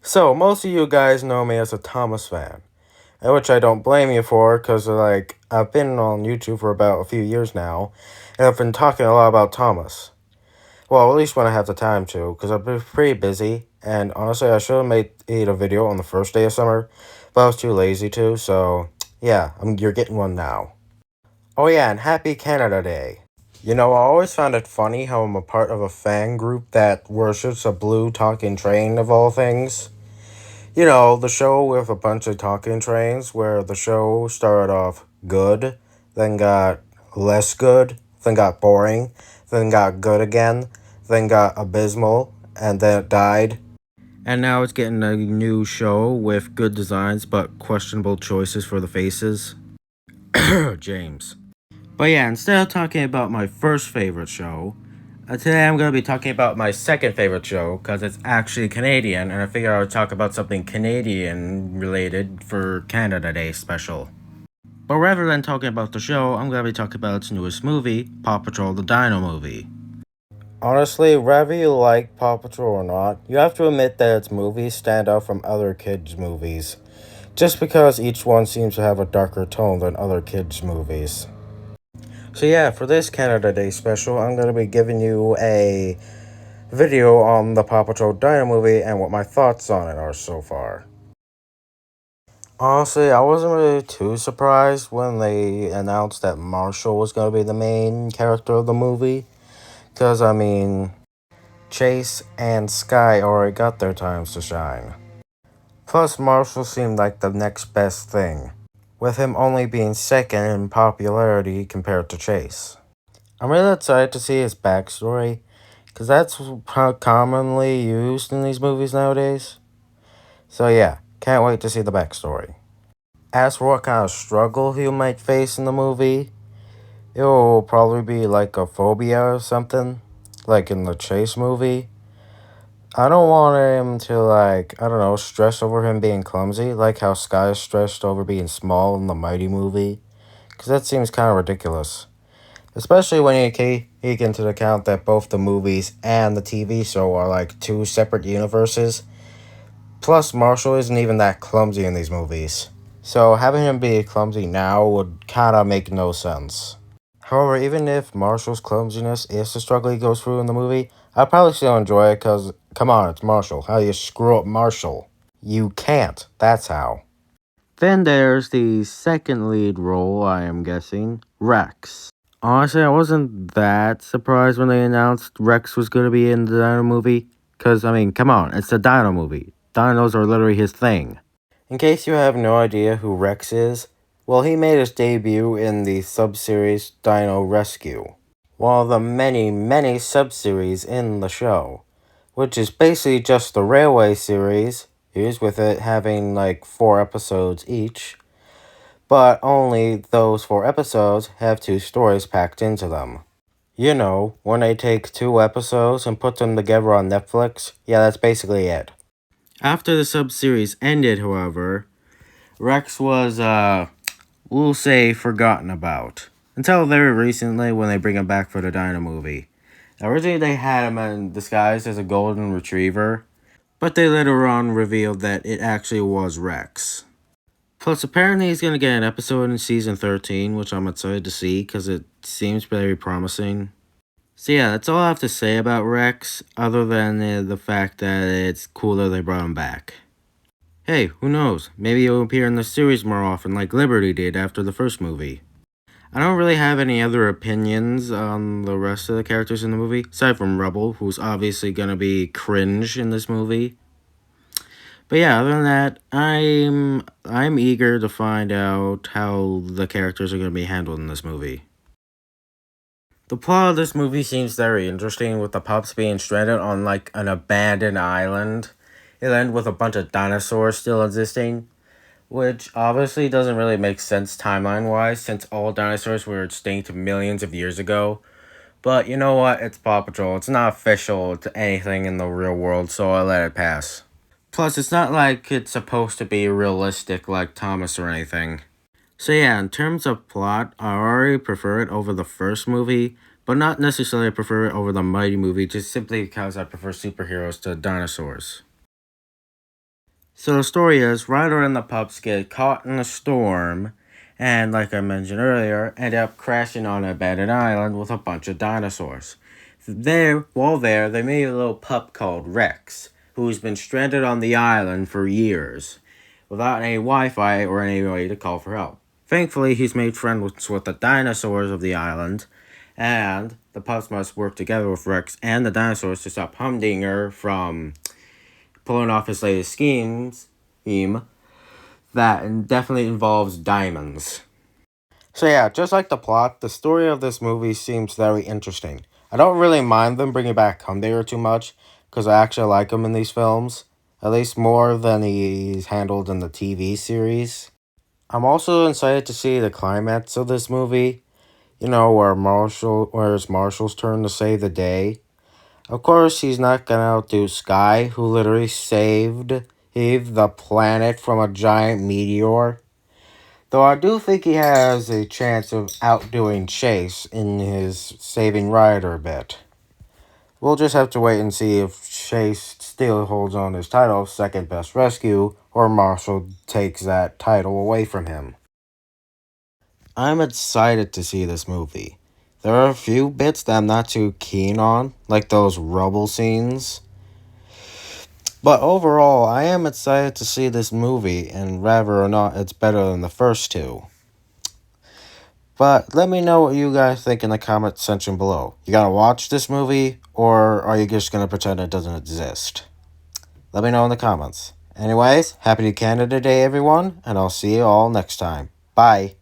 So, most of you guys know me as a Thomas fan, and which I don't blame you for, because, I've been on YouTube for about a few years now, and I've been talking a lot about Thomas. Well, at least when I have the time to, because I've been pretty busy, and honestly, I should have made a video on the first day of summer, but I was too lazy to, so, yeah, you're getting one now. Oh yeah, and happy Canada Day. You know, I always found it funny how I'm a part of a fan group that worships a blue talking train of all things. You know, the show with a bunch of talking trains where the show started off good, then got less good, then got boring, then got good again, then got abysmal, and then it died. And now it's getting a new show with good designs but questionable choices for the faces. James. But yeah, instead of talking about my first favorite show, today I'm going to be talking about my second favorite show because it's actually Canadian, and I figured I would talk about something Canadian related for Canada Day special. But rather than talking about the show, I'm going to be talking about its newest movie, Paw Patrol the Dino movie. Honestly, whether you like Paw Patrol or not, you have to admit that its movies stand out from other kids' movies, just because each one seems to have a darker tone than other kids' movies. So yeah, for this Canada Day special, I'm going to be giving you a video on the Paw Patrol Dino movie and what my thoughts on it are so far. Honestly, I wasn't really too surprised when they announced that Marshall was going to be the main character of the movie. Because, Chase and Sky already got their times to shine. Plus, Marshall seemed like the next best thing, with him only being second in popularity compared to Chase. I'm really excited to see his backstory, because that's commonly used in these movies nowadays. So yeah, can't wait to see the backstory. As for what kind of struggle he might face in the movie, it'll probably be like a phobia or something, like in the Chase movie. I don't want him to, I don't know, stress over him being clumsy, like how Sky is stressed over being small in the Mighty movie, because that seems kind of ridiculous. Especially when you take into account that both the movies and the TV show are like two separate universes. Plus, Marshall isn't even that clumsy in these movies. So having him be clumsy now would kinda make no sense. However, even if Marshall's clumsiness is the struggle he goes through in the movie, I'd probably still enjoy it because, come on, it's Marshall. How do you screw up Marshall? You can't. That's how. Then there's the second lead role, I am guessing, Rex. Honestly, I wasn't that surprised when they announced Rex was going to be in the Dino movie. Because, come on, it's the Dino movie. Dinos are literally his thing. In case you have no idea who Rex is, well, he made his debut in the sub-series Dino Rescue. One of the many, many sub-series in the show, which is basically just the Railway series, here's with it having like 4 episodes each. But only those 4 episodes have 2 stories packed into them. You know, when they take 2 episodes and put them together on Netflix, yeah, that's basically it. After the sub-series ended, however, Rex was, we'll say, forgotten about. Until very recently when they bring him back for the Dino movie. Originally they had him in disguise as a golden retriever, but they later on revealed that it actually was Rex. Plus, apparently he's going to get an episode in season 13, which I'm excited to see because it seems very promising. So yeah, that's all I have to say about Rex, other than the fact that it's cool that they brought him back. Hey, who knows? Maybe he'll appear in the series more often like Liberty did after the first movie. I don't really have any other opinions on the rest of the characters in the movie, aside from Rubble, who's obviously going to be cringe in this movie. But yeah, other than that, I'm eager to find out how the characters are going to be handled in this movie. The plot of this movie seems very interesting, with the pups being stranded on like an abandoned island. It'll end with a bunch of dinosaurs still existing, which obviously doesn't really make sense timeline-wise, since all dinosaurs were extinct millions of years ago. But you know what? It's Paw Patrol. It's not official to anything in the real world, so I let it pass. Plus, it's not like it's supposed to be realistic like Thomas or anything. So yeah, in terms of plot, I already prefer it over the first movie, but not necessarily prefer it over the Mighty movie, just simply because I prefer superheroes to dinosaurs. So the story is Ryder and the pups get caught in a storm, and like I mentioned earlier, end up crashing on an abandoned island with a bunch of dinosaurs. While there, they meet a little pup called Rex, who's been stranded on the island for years, without any Wi-Fi or any way to call for help. Thankfully, he's made friends with the dinosaurs of the island, and the pups must work together with Rex and the dinosaurs to stop Humdinger from pulling off his latest scheme that definitely involves diamonds. So yeah, just like the plot, the story of this movie seems very interesting. I don't really mind them bringing back Humdinger too much, because I actually like him in these films, at least more than he's handled in the TV series. I'm also excited to see the climax of this movie, where it's Marshall's turn to save the day. Of course, he's not gonna outdo Sky, who literally saved the planet from a giant meteor. Though I do think he has a chance of outdoing Chase in his saving Ryder bit. We'll just have to wait and see if Chase still holds on his title of second best rescue, or Marshall takes that title away from him. I'm excited to see this movie. There are a few bits that I'm not too keen on, like those rubble scenes. But overall, I am excited to see this movie, and whether or not it's better than the first two. But let me know what you guys think in the comment section below. You gonna watch this movie, or are you just gonna pretend it doesn't exist? Let me know in the comments. Anyways, happy New Canada Day, everyone, and I'll see you all next time. Bye.